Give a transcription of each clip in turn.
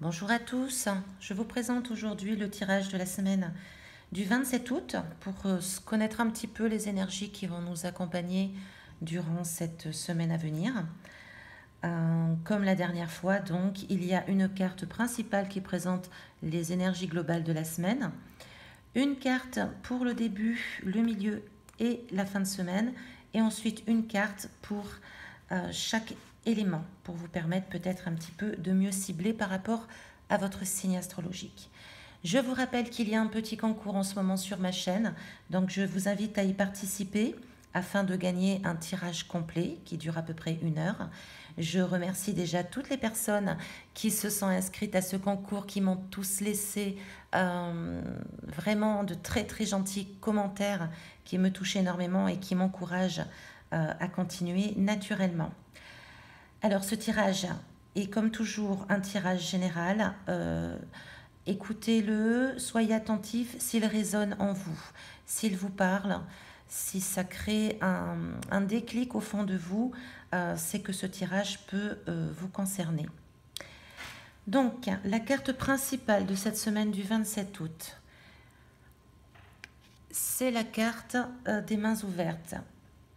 Bonjour à tous, je vous présente aujourd'hui le tirage de la semaine du 27 août pour connaître un petit peu les énergies qui vont nous accompagner durant cette semaine à venir. Comme la dernière fois, donc, il y a une carte principale qui présente les énergies globales de la semaine, une carte pour le début, le milieu et la fin de semaine, et ensuite une carte pour chaque élément, pour vous permettre peut-être un petit peu de mieux cibler par rapport à votre signe astrologique. Je vous rappelle qu'il y a un petit concours en ce moment sur ma chaîne, donc je vous invite à y participer afin de gagner un tirage complet qui dure à peu près 1 heure. Je remercie déjà toutes les personnes qui se sont inscrites à ce concours, qui m'ont tous laissé vraiment de très très gentils commentaires qui me touchent énormément et qui m'encouragent à continuer naturellement. Alors ce tirage est comme toujours un tirage général. Écoutez-le, soyez attentif s'il résonne en vous, s'il vous parle, si ça crée un déclic au fond de vous, c'est que ce tirage peut vous concerner. Donc, la carte principale de cette semaine du 27 août, c'est la carte des mains ouvertes.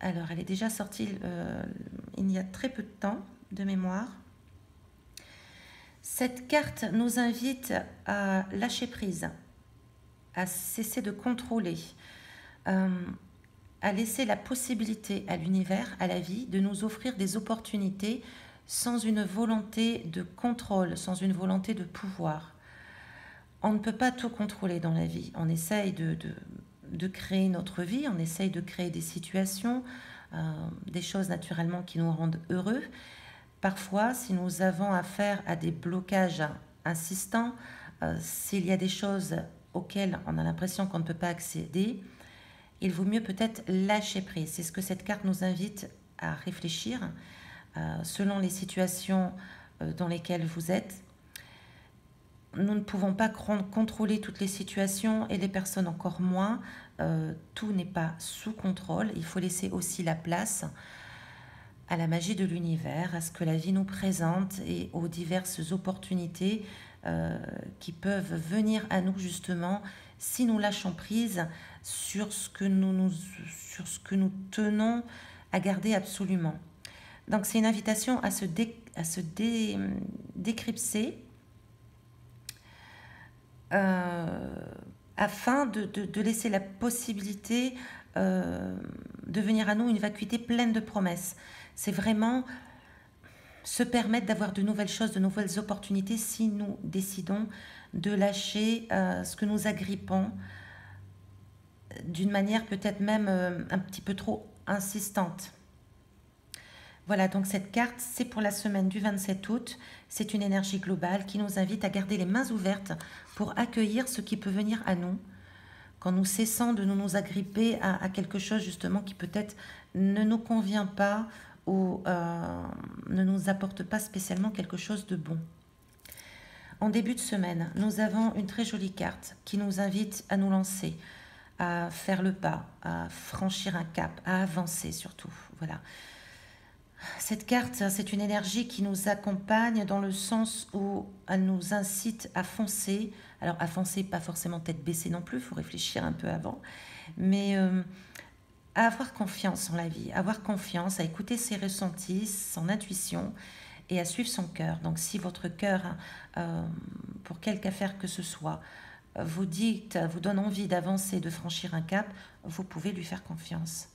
Alors, elle est déjà sortie il y a très peu de temps, de mémoire. Cette carte nous invite à lâcher prise, à cesser de contrôler, à laisser la possibilité à l'univers, à la vie, de nous offrir des opportunités sans une volonté de contrôle, sans une volonté de pouvoir. On ne peut pas tout contrôler dans la vie. On essaye de créer notre vie, on essaye de créer des situations, des choses naturellement qui nous rendent heureux. Parfois, si nous avons affaire à des blocages insistants, s'il y a des choses auxquelles on a l'impression qu'on ne peut pas accéder, il vaut mieux peut-être lâcher prise. C'est ce que cette carte nous invite à réfléchir selon les situations dans lesquelles vous êtes. Nous ne pouvons pas contrôler toutes les situations et les personnes encore moins. Tout n'est pas sous contrôle. Il faut laisser aussi la place à la magie de l'univers, à ce que la vie nous présente et aux diverses opportunités qui peuvent venir à nous justement si nous lâchons prise sur ce que nous tenons à garder absolument. Donc c'est une invitation à se décrypter afin de laisser la possibilité de venir à nous une vacuité pleine de promesses. C'est vraiment se permettre d'avoir de nouvelles choses, de nouvelles opportunités si nous décidons de lâcher ce que nous agrippons d'une manière peut-être même un petit peu trop insistante. Voilà, donc cette carte, c'est pour la semaine du 27 août. C'est une énergie globale qui nous invite à garder les mains ouvertes pour accueillir ce qui peut venir à nous quand nous cessons de nous agripper à quelque chose justement qui peut-être ne nous convient pas ou ne nous apporte pas spécialement quelque chose de bon. En début de semaine, nous avons une très jolie carte qui nous invite à nous lancer, à faire le pas, à franchir un cap, à avancer surtout. Voilà. Cette carte, c'est une énergie qui nous accompagne dans le sens où elle nous incite à foncer. Alors à foncer, pas forcément tête baissée non plus, il faut réfléchir un peu avant, mais à avoir confiance en la vie, à avoir confiance, à écouter ses ressentis, son intuition et à suivre son cœur. Donc si votre cœur, pour quelque affaire que ce soit, vous donne envie d'avancer, de franchir un cap, vous pouvez lui faire confiance.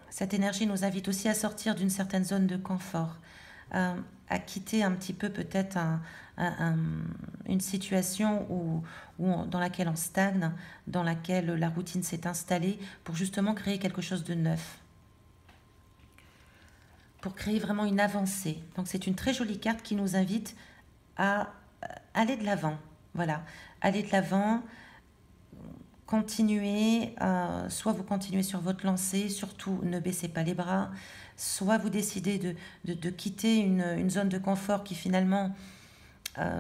Cette énergie nous invite aussi à sortir d'une certaine zone de confort, à quitter un petit peu peut-être une situation dans laquelle on stagne, dans laquelle la routine s'est installée, pour justement créer quelque chose de neuf, pour créer vraiment une avancée. Donc c'est une très jolie carte qui nous invite à aller de l'avant. Voilà, aller de l'avant, continuez, soit vous continuez sur votre lancée, surtout ne baissez pas les bras, soit vous décidez de quitter une zone de confort qui finalement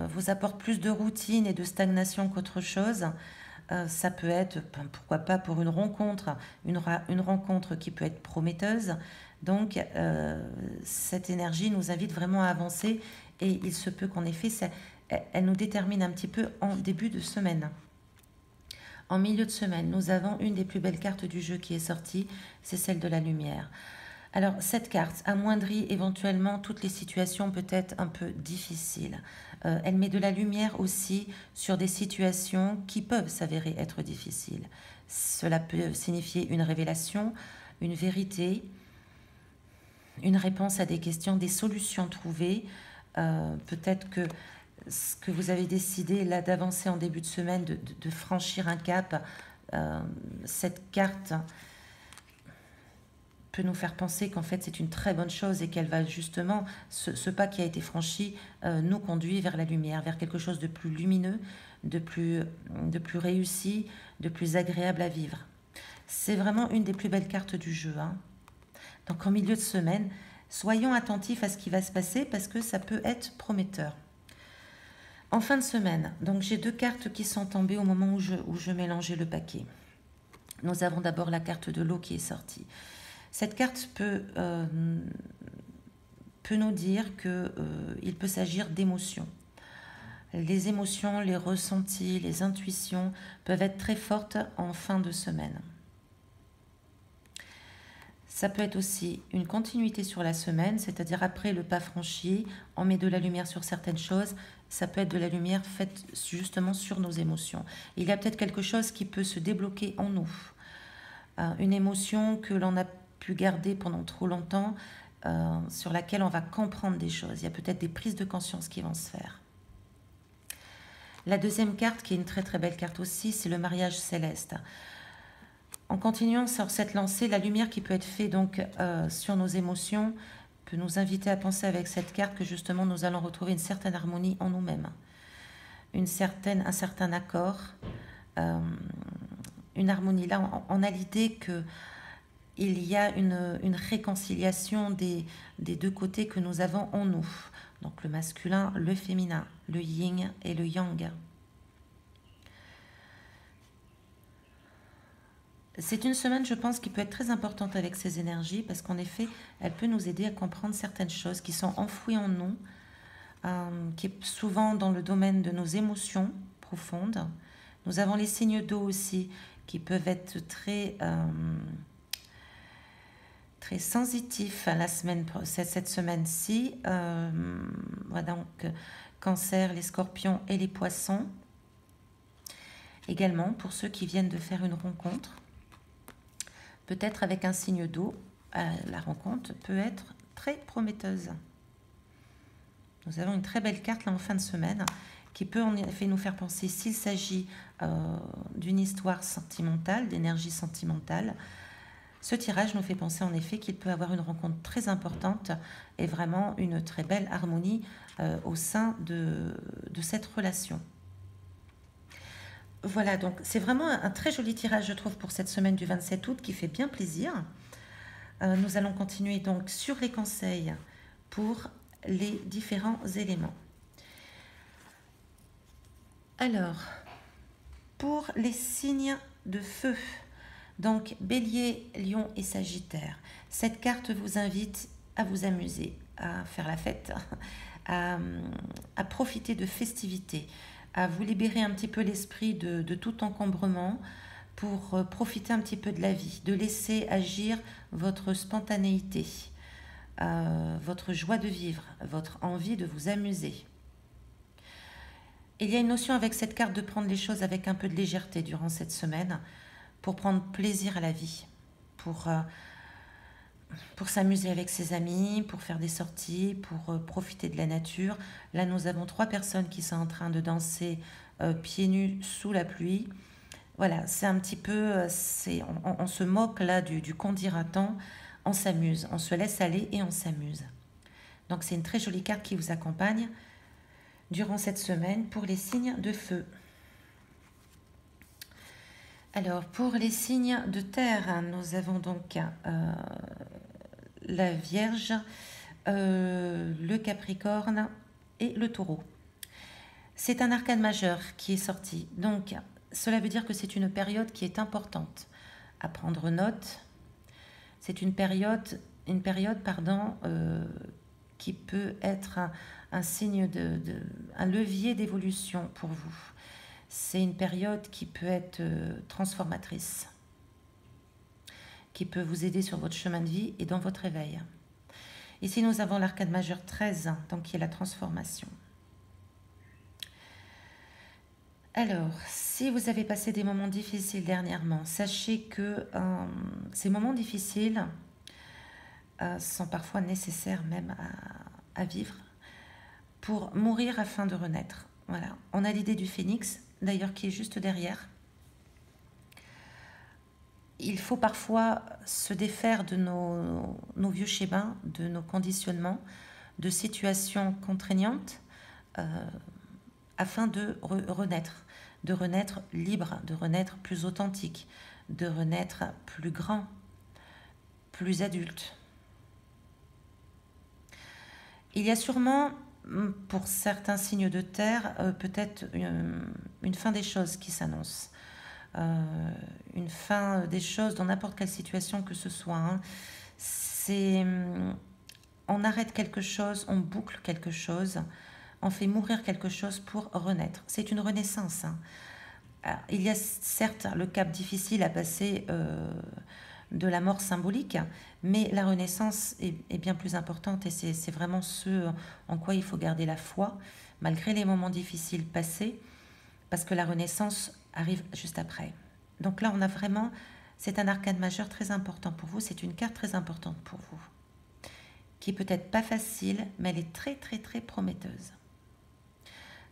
vous apporte plus de routine et de stagnation qu'autre chose. Ça peut être, ben, pourquoi pas pour une rencontre qui peut être prometteuse. Donc, cette énergie nous invite vraiment à avancer et il se peut qu'en effet, elle nous détermine un petit peu en début de semaine. En milieu de semaine, nous avons une des plus belles cartes du jeu qui est sortie, c'est celle de la lumière. Alors, cette carte amoindrit éventuellement toutes les situations peut-être un peu difficiles. Elle met de la lumière aussi sur des situations qui peuvent s'avérer être difficiles. Cela peut signifier une révélation, une vérité, une réponse à des questions, des solutions trouvées. Peut-être que ce que vous avez décidé là d'avancer en début de semaine, de franchir un cap, cette carte peut nous faire penser qu'en fait c'est une très bonne chose et qu'elle va justement, ce pas qui a été franchi, nous conduit vers la lumière, vers quelque chose de plus lumineux, de plus réussi, de plus agréable à vivre. C'est vraiment une des plus belles cartes du jeu, hein. Donc en milieu de semaine, soyons attentifs à ce qui va se passer parce que ça peut être prometteur. En fin de semaine, donc j'ai deux cartes qui sont tombées au moment où je mélangeais le paquet. Nous avons d'abord la carte de l'eau qui est sortie. Cette carte peut nous dire qu'il peut s'agir d'émotions. Les émotions, les ressentis, les intuitions peuvent être très fortes en fin de semaine. Ça peut être aussi une continuité sur la semaine, c'est-à-dire après le pas franchi, on met de la lumière sur certaines choses. Ça peut être de la lumière faite justement sur nos émotions. Il y a peut-être quelque chose qui peut se débloquer en nous. Une émotion que l'on a pu garder pendant trop longtemps, sur laquelle on va comprendre des choses. Il y a peut-être des prises de conscience qui vont se faire. La deuxième carte, qui est une très très belle carte aussi, c'est le mariage céleste. En continuant sur cette lancée, la lumière qui peut être faite donc sur nos émotions peut nous inviter à penser avec cette carte que justement nous allons retrouver une certaine harmonie en nous-mêmes, un certain accord, une harmonie. Là, on a l'idée que il y a une réconciliation des deux côtés que nous avons en nous. Donc le masculin, le féminin, le yin et le yang. C'est une semaine, je pense, qui peut être très importante avec ces énergies parce qu'en effet, elle peut nous aider à comprendre certaines choses qui sont enfouies en nous, qui est souvent dans le domaine de nos émotions profondes. Nous avons les signes d'eau aussi qui peuvent être très sensitifs cette semaine-ci. Voilà, donc Cancer, les Scorpions et les Poissons. Également pour ceux qui viennent de faire une rencontre. Peut-être avec un signe d'eau, la rencontre peut être très prometteuse. Nous avons une très belle carte là en fin de semaine qui peut en effet nous faire penser, s'il s'agit d'une histoire sentimentale, d'énergie sentimentale, ce tirage nous fait penser en effet qu'il peut avoir une rencontre très importante et vraiment une très belle harmonie au sein de cette relation. Voilà, donc c'est vraiment un très joli tirage, je trouve, pour cette semaine du 27 août qui fait bien plaisir. Nous allons continuer donc sur les conseils pour les différents éléments. Alors, pour les signes de feu, donc Bélier, Lion et Sagittaire, cette carte vous invite à vous amuser, à faire la fête, à profiter de festivités, à vous libérer un petit peu l'esprit de tout encombrement pour profiter un petit peu de la vie, de laisser agir votre spontanéité, votre joie de vivre, votre envie de vous amuser. Il y a une notion avec cette carte de prendre les choses avec un peu de légèreté durant cette semaine pour prendre plaisir à la vie, pour s'amuser avec ses amis, pour faire des sorties, pour profiter de la nature. Là, nous avons 3 personnes qui sont en train de danser pieds nus sous la pluie. Voilà, c'est un petit peu, on se moque là du qu'on dira-t-on, on s'amuse, on se laisse aller et on s'amuse. Donc c'est une très jolie carte qui vous accompagne durant cette semaine pour les signes de feu. Alors, pour les signes de terre, nous avons donc la Vierge, le Capricorne et le Taureau. C'est un arcane majeur qui est sorti. Donc, Cela veut dire que c'est une période qui est importante à prendre note. C'est une période pardon, qui peut être un signe un levier d'évolution pour vous. C'est une période qui peut être transformatrice, qui peut vous aider sur votre chemin de vie et dans votre éveil. Ici, nous avons l'arcade majeur 13, donc qui est la transformation. Alors, si vous avez passé des moments difficiles dernièrement, sachez que ces moments difficiles sont parfois nécessaires même à vivre pour mourir afin de renaître. Voilà. On a l'idée du phénix, d'ailleurs, qui est juste derrière. Il faut parfois se défaire de nos vieux schémas, de nos conditionnements, de situations contraignantes, afin de renaître libre, de renaître plus authentique, de renaître plus grand, plus adulte. Il y a sûrement, pour certains signes de terre, peut-être une fin des choses qui s'annonce. Une fin des choses dans n'importe quelle situation que ce soit. Hein. On arrête quelque chose, on boucle quelque chose, on fait mourir quelque chose pour renaître. C'est une renaissance. Hein. Alors, il y a certes le cap difficile à passer de la mort symbolique, mais la renaissance est bien plus importante et c'est vraiment ce en quoi il faut garder la foi, malgré les moments difficiles passés, parce que la renaissance arrive juste après. Donc là, on a vraiment, c'est un arcane majeur très important pour vous, c'est une carte très importante pour vous, qui est peut-être pas facile, mais elle est très très très prometteuse.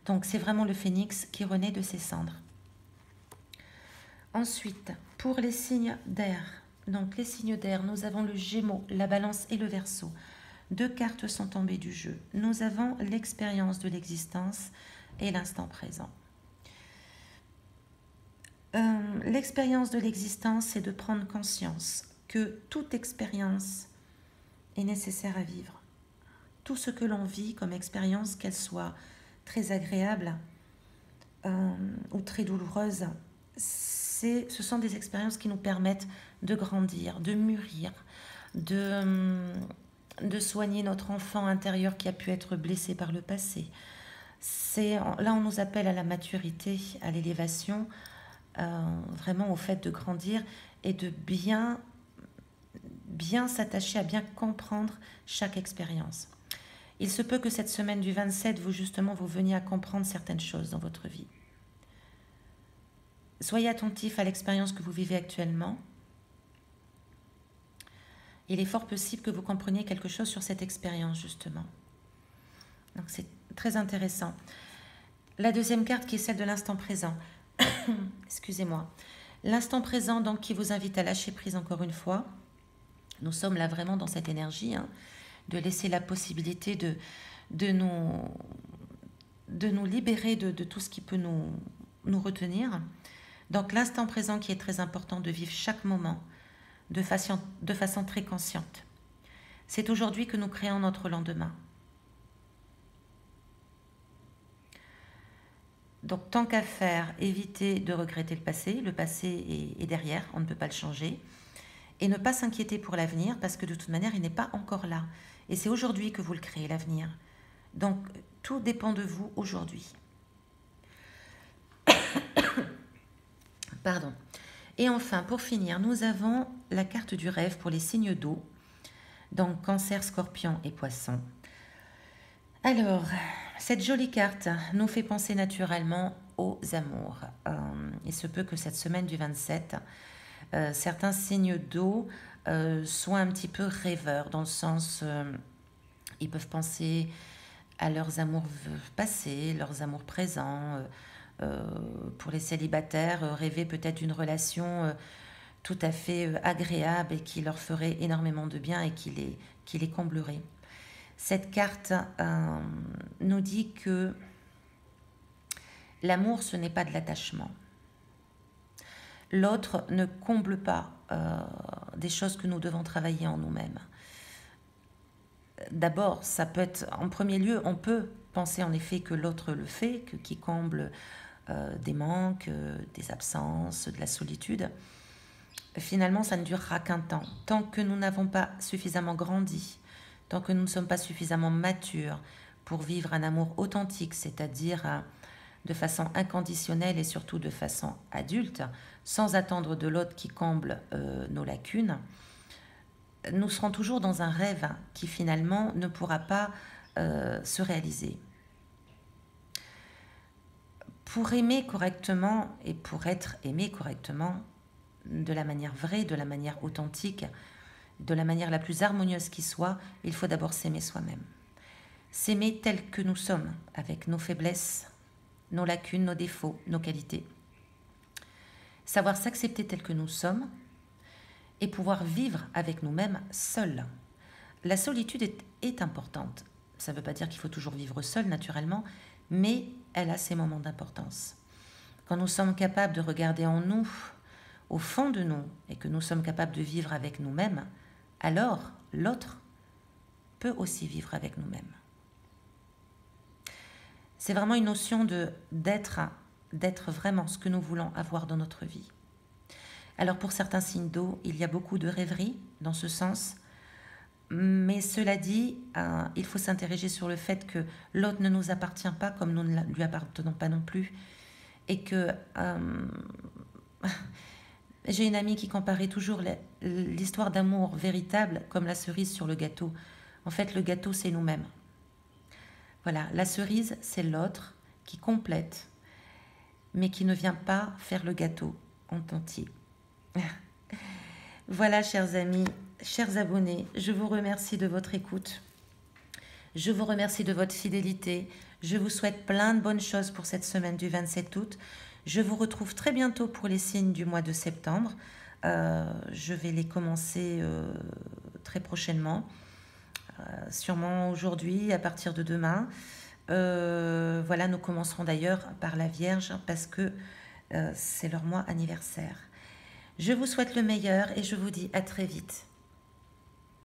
Donc c'est vraiment le phénix qui renaît de ses cendres. Ensuite, pour les signes d'air, donc les signes d'air, nous avons le Gémeaux, la Balance et le Verseau. 2 cartes sont tombées du jeu. Nous avons l'expérience de l'existence et l'instant présent. L'expérience de l'existence, c'est de prendre conscience que toute expérience est nécessaire à vivre. Tout ce que l'on vit comme expérience, qu'elle soit très agréable ou très douloureuse, ce sont des expériences qui nous permettent de grandir, de mûrir, de soigner notre enfant intérieur qui a pu être blessé par le passé. Là, on nous appelle à la maturité, à l'élévation, vraiment au fait de grandir et de bien s'attacher à bien comprendre chaque expérience. Il se peut que cette semaine du 27, vous veniez à comprendre certaines choses dans votre vie. Soyez attentif à l'expérience que vous vivez actuellement. Il est fort possible que vous compreniez quelque chose sur cette expérience, justement. Donc c'est très intéressant. La deuxième carte qui est celle de l'instant présent. Excusez-moi. L'instant présent, donc, qui vous invite à lâcher prise encore une fois. Nous sommes là vraiment dans cette énergie, hein, de laisser la possibilité de nous libérer de tout ce qui peut nous retenir. Donc l'instant présent qui est très important, de vivre chaque moment de façon très consciente. C'est aujourd'hui que nous créons notre lendemain. Donc tant qu'à faire, évitez de regretter le passé. Le passé est derrière, on ne peut pas le changer. Et ne pas s'inquiéter pour l'avenir, parce que de toute manière, il n'est pas encore là. Et c'est aujourd'hui que vous le créez, l'avenir. Donc tout dépend de vous aujourd'hui. Pardon. Et enfin, pour finir, nous avons la carte du rêve pour les signes d'eau. Donc Cancer, Scorpion et Poisson. Alors, cette jolie carte nous fait penser naturellement aux amours. Il se peut que cette semaine du 27, certains signes d'eau soient un petit peu rêveurs, dans le sens, ils peuvent penser à leurs amours passés, leurs amours présents. Pour les célibataires, rêver peut-être d'une relation tout à fait agréable et qui leur ferait énormément de bien et qui les comblerait. Cette carte nous dit que l'amour, ce n'est pas de l'attachement. L'autre ne comble pas des choses que nous devons travailler en nous-mêmes. D'abord, ça peut être, en premier lieu, on peut penser en effet que l'autre le fait, qui comble des manques, des absences, de la solitude, finalement, ça ne durera qu'un temps. Tant que nous n'avons pas suffisamment grandi, tant que nous ne sommes pas suffisamment matures pour vivre un amour authentique, c'est-à-dire de façon inconditionnelle et surtout de façon adulte, sans attendre de l'autre qui comble nos lacunes, nous serons toujours dans un rêve qui finalement ne pourra pas se réaliser. Pour aimer correctement et pour être aimé correctement, de la manière vraie, de la manière authentique, de la manière la plus harmonieuse qui soit, il faut d'abord s'aimer soi-même. S'aimer tel que nous sommes, avec nos faiblesses, nos lacunes, nos défauts, nos qualités. Savoir s'accepter tel que nous sommes et pouvoir vivre avec nous-mêmes seuls. La solitude est importante. Ça ne veut pas dire qu'il faut toujours vivre seul, naturellement, mais elle a ses moments d'importance. Quand nous sommes capables de regarder en nous, au fond de nous, et que nous sommes capables de vivre avec nous-mêmes, alors l'autre peut aussi vivre avec nous-mêmes. C'est vraiment une notion d'être vraiment ce que nous voulons avoir dans notre vie. Alors pour certains signes d'eau, il y a beaucoup de rêveries dans ce sens, mais cela dit, il faut s'interroger sur le fait que l'autre ne nous appartient pas comme nous ne lui appartenons pas non plus, et que j'ai une amie qui comparait toujours l'histoire d'amour véritable comme la cerise sur le gâteau. En fait, le gâteau, c'est nous-mêmes. Voilà, la cerise, c'est l'autre qui complète, mais qui ne vient pas faire le gâteau en entier. Voilà, chers amis, chers abonnés, je vous remercie de votre écoute. Je vous remercie de votre fidélité. Je vous souhaite plein de bonnes choses pour cette semaine du 27 août. Je vous retrouve très bientôt pour les signes du mois de septembre. Je vais les commencer très prochainement. Sûrement aujourd'hui, à partir de demain. Voilà, nous commencerons d'ailleurs par la Vierge parce que c'est leur mois anniversaire. Je vous souhaite le meilleur et je vous dis à très vite.